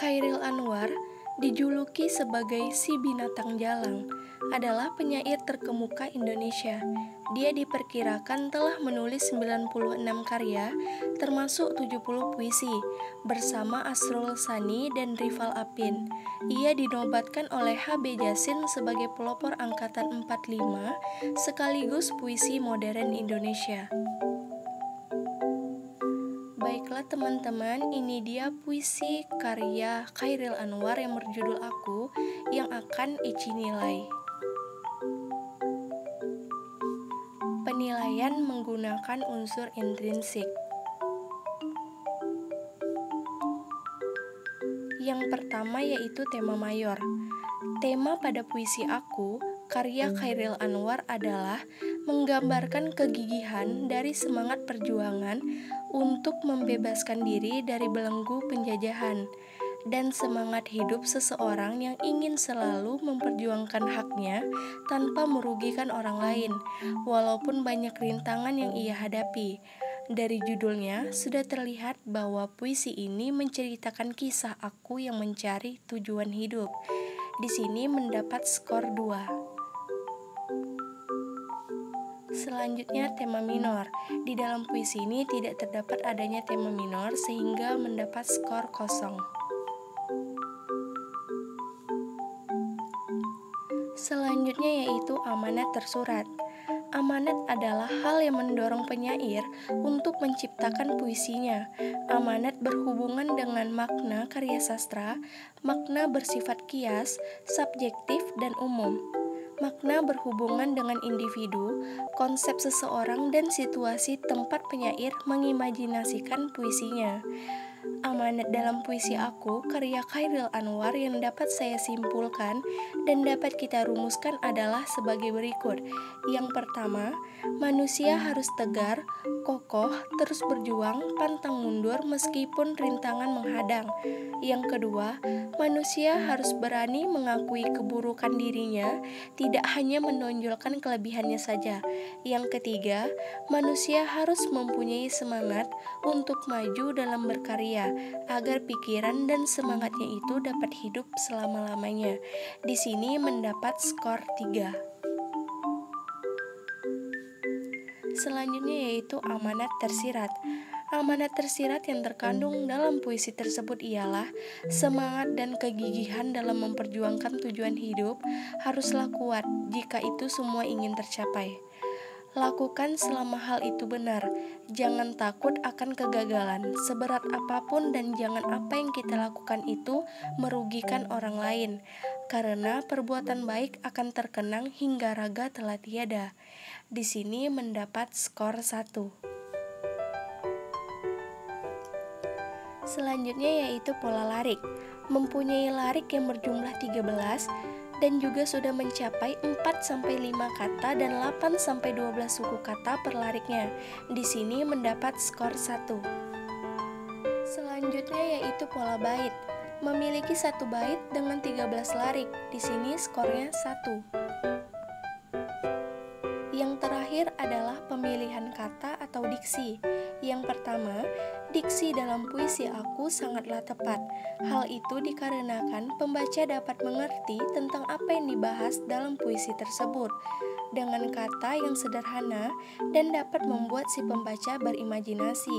Chairil Anwar, dijuluki sebagai si binatang jalang, adalah penyair terkemuka Indonesia. Dia diperkirakan telah menulis 96 karya, termasuk 70 puisi, bersama Asrul Sani dan Rival Apin. Ia dinobatkan oleh H.B. Jasin sebagai pelopor angkatan 45, sekaligus puisi modern Indonesia. Baiklah teman-teman, ini dia puisi karya Chairil Anwar yang berjudul Aku yang akan Eci nilai. Penilaian menggunakan unsur intrinsik. Yang pertama yaitu tema mayor. Tema pada puisi Aku, karya Chairil Anwar adalah menggambarkan kegigihan dari semangat perjuangan untuk membebaskan diri dari belenggu penjajahan dan semangat hidup seseorang yang ingin selalu memperjuangkan haknya tanpa merugikan orang lain, walaupun banyak rintangan yang ia hadapi. Dari judulnya, sudah terlihat bahwa puisi ini menceritakan kisah aku yang mencari tujuan hidup. Di sini mendapat skor 2. Selanjutnya tema minor. Di dalam puisi ini tidak terdapat adanya tema minor sehingga mendapat skor 0. Selanjutnya yaitu amanat tersurat. Amanat adalah hal yang mendorong penyair untuk menciptakan puisinya. Amanat berhubungan dengan makna karya sastra, makna bersifat kias, subjektif, dan umum. Makna berhubungan dengan individu, konsep seseorang, dan situasi tempat penyair mengimajinasikan puisinya. Amanat dalam puisi Aku, karya Chairil Anwar yang dapat saya simpulkan dan dapat kita rumuskan adalah sebagai berikut. Yang pertama, manusia harus tegar, kokoh, terus berjuang, pantang mundur meskipun rintangan menghadang. Yang kedua, manusia harus berani mengakui keburukan dirinya, tidak hanya menonjolkan kelebihannya saja. Yang ketiga, manusia harus mempunyai semangat untuk maju dalam berkarya, agar pikiran dan semangatnya itu dapat hidup selama-lamanya. Di sini mendapat skor 3. Selanjutnya yaitu amanat tersirat. Amanat tersirat yang terkandung dalam puisi tersebut ialah semangat dan kegigihan dalam memperjuangkan tujuan hidup haruslah kuat jika itu semua ingin tercapai. Lakukan selama hal itu benar. Jangan takut akan kegagalan, seberat apapun, dan jangan apa yang kita lakukan itu merugikan orang lain, karena perbuatan baik akan terkenang hingga raga telah tiada. Di sini mendapat skor 1. Selanjutnya yaitu pola larik. Mempunyai larik yang berjumlah 13 dan juga sudah mencapai 4-5 kata dan 8-12 suku kata per lariknya. Di sini mendapat skor 1. Selanjutnya yaitu pola bait. Memiliki satu bait dengan 13 larik. Di sini skornya 1. Yang terakhir adalah pemilihan kata atau diksi. Yang pertama, diksi dalam puisi Aku sangatlah tepat. Hal itu dikarenakan pembaca dapat mengerti tentang apa yang dibahas dalam puisi tersebut dengan kata yang sederhana dan dapat membuat si pembaca berimajinasi.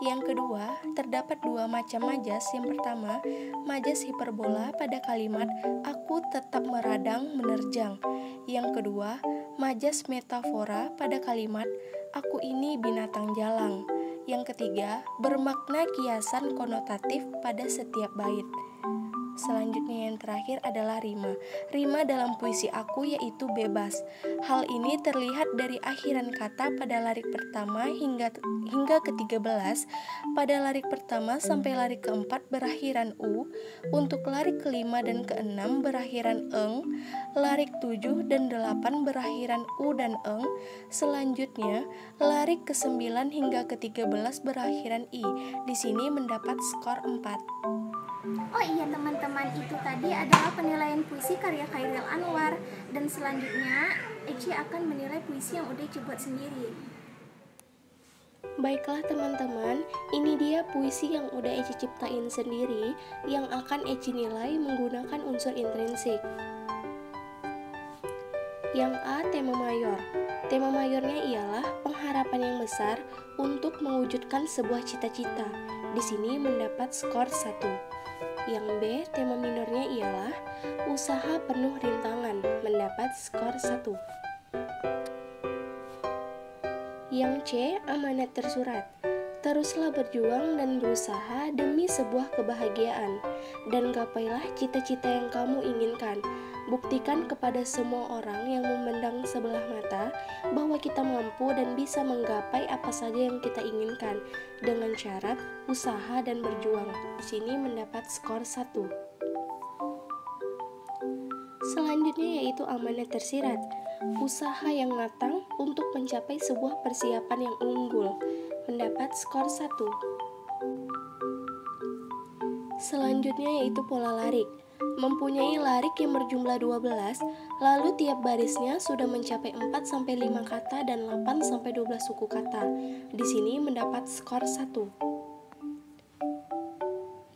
Yang kedua, terdapat 2 macam majas. Yang pertama, majas hiperbola pada kalimat Aku tetap meradang menerjang. Yang kedua, majas metafora pada kalimat Aku ini binatang jalang. Yang ketiga, bermakna kiasan konotatif pada setiap bait. Selanjutnya yang terakhir adalah rima. Rima dalam puisi aku yaitu bebas. Hal ini terlihat dari akhiran kata pada larik pertama hingga ke-13. Pada larik pertama sampai larik keempat berakhiran u. Untuk larik kelima dan keenam berakhiran eng. Larik 7 dan 8 berakhiran u dan eng. Selanjutnya larik ke-9 hingga ke-13 berakhiran i. Di sini mendapat skor 4. Oh iya teman-teman, itu tadi adalah penilaian puisi karya Khairil Anwar. Dan selanjutnya Eci akan menilai puisi yang udah Eci buat sendiri. Baiklah teman-teman, ini dia puisi yang udah Eci ciptain sendiri yang akan Eci nilai menggunakan unsur intrinsik. Yang A, tema mayor. Tema mayornya ialah pengharapan yang besar untuk mewujudkan sebuah cita-cita. Di sini mendapat skor 1. Yang B, tema minornya ialah usaha penuh rintangan, mendapat skor 1. Yang C, amanat tersurat. Teruslah berjuang dan berusaha demi sebuah kebahagiaan, dan gapailah cita-cita yang kamu inginkan. Buktikan kepada semua orang yang memandang sebelah mata bahwa kita mampu dan bisa menggapai apa saja yang kita inginkan dengan syarat usaha dan berjuang. Di sini mendapat skor 1. Selanjutnya yaitu amanat tersirat. Usaha yang matang untuk mencapai sebuah persiapan yang unggul, mendapat skor 1. Selanjutnya yaitu pola larik. Mempunyai larik yang berjumlah 12, lalu tiap barisnya sudah mencapai 4-5 kata dan 8-12 suku kata. Di sini mendapat skor 1.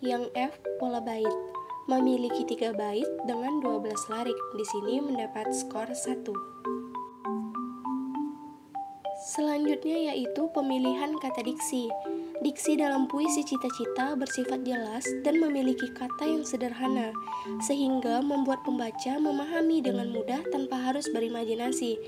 Yang F, pola bait. Memiliki 3 bait dengan 12 larik. Di sini mendapat skor 1. Selanjutnya yaitu pemilihan kata diksi. Diksi dalam puisi cita-cita bersifat jelas dan memiliki kata yang sederhana, sehingga membuat pembaca memahami dengan mudah tanpa harus berimajinasi.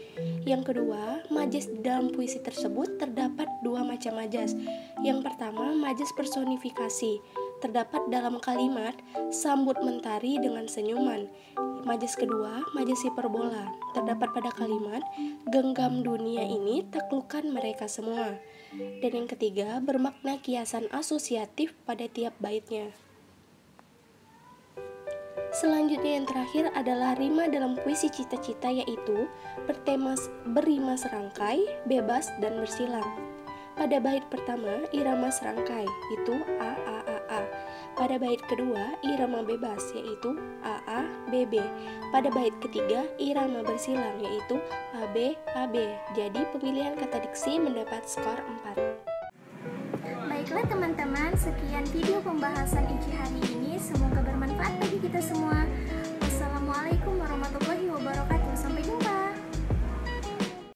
Yang kedua, majas di dalam puisi tersebut terdapat 2 macam majas. Yang pertama, majas personifikasi. Terdapat dalam kalimat sambut mentari dengan senyuman. Majas kedua, majas hiperbola. Terdapat pada kalimat genggam dunia ini taklukkan mereka semua. Dan yang ketiga, bermakna kiasan asosiatif pada tiap baitnya. Selanjutnya yang terakhir adalah rima dalam puisi cita-cita, yaitu berima serangkai, bebas, dan bersilang. Pada bait pertama, irama serangkai, itu A, A, A, A. Pada bait kedua, irama bebas, yaitu A, A, B, B. Pada bait ketiga, irama bersilang, yaitu A, B, A, B. Jadi pemilihan kata diksi mendapat skor 4. Baiklah teman-teman, sekian video pembahasan Eci hari ini. Semoga bermanfaat bagi kita semua.